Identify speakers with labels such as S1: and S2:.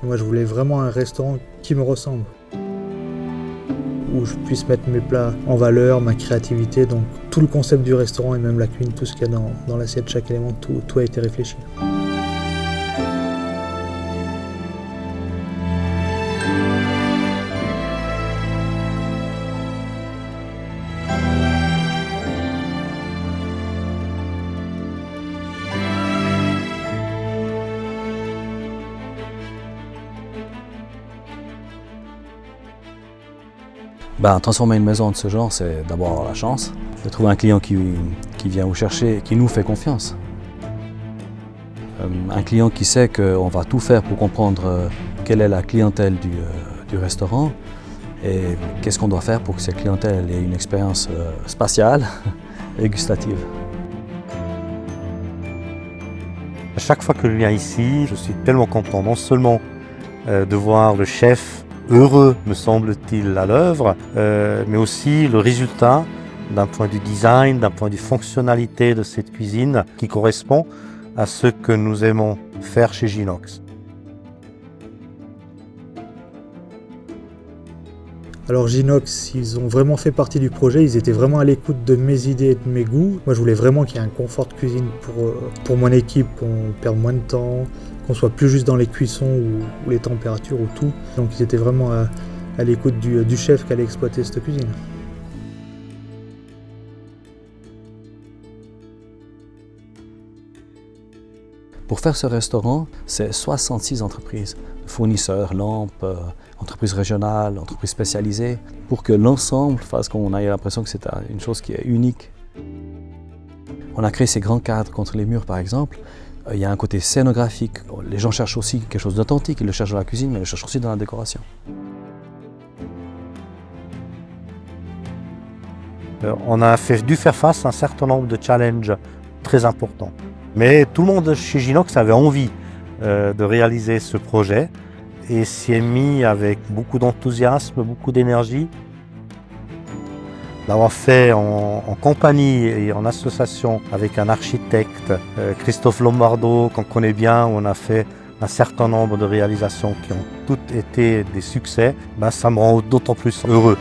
S1: Moi, je voulais vraiment un restaurant qui me ressemble, où je puisse mettre mes plats en valeur, ma créativité. Donc tout le concept du restaurant et même la cuisine, tout ce qu'il y a dans l'assiette, chaque élément, tout a été réfléchi.
S2: Transformer une maison de ce genre, c'est d'abord avoir la chance de trouver un client qui vient vous chercher, qui nous fait confiance. Un client qui sait qu'on va tout faire pour comprendre quelle est la clientèle du restaurant et qu'est-ce qu'on doit faire pour que cette clientèle ait une expérience spatiale et gustative.
S3: À chaque fois que je viens ici, je suis tellement content, non seulement de voir le chef heureux, me semble-t-il, à l'œuvre, mais aussi le résultat d'un point de vue design, d'un point de vue fonctionnalité de cette cuisine qui correspond à ce que nous aimons faire chez Ginox.
S1: Alors Ginox, ils ont vraiment fait partie du projet, ils étaient vraiment à l'écoute de mes idées et de mes goûts. Moi je voulais vraiment qu'il y ait un confort de cuisine pour mon équipe, qu'on perde moins de temps, qu'on soit plus juste dans les cuissons ou les températures ou tout. Donc ils étaient vraiment à l'écoute du chef qui allait exploiter cette cuisine.
S2: Pour faire ce restaurant, c'est 66 entreprises, fournisseurs, lampes, entreprises régionales, entreprises spécialisées, pour que l'ensemble fasse qu'on ait l'impression que c'est une chose qui est unique. On a créé ces grands cadres contre les murs, par exemple. Il y a un côté scénographique. Les gens cherchent aussi quelque chose d'authentique, ils le cherchent dans la cuisine, mais ils le cherchent aussi dans la décoration.
S3: On a dû faire face à un certain nombre de challenges très importants. Mais tout le monde chez Ginox avait envie de réaliser ce projet et s'y est mis avec beaucoup d'enthousiasme, beaucoup d'énergie. L'avoir fait en compagnie et en association avec un architecte, Christophe Lombardo, qu'on connaît bien, où on a fait un certain nombre de réalisations qui ont toutes été des succès, ça me rend d'autant plus heureux.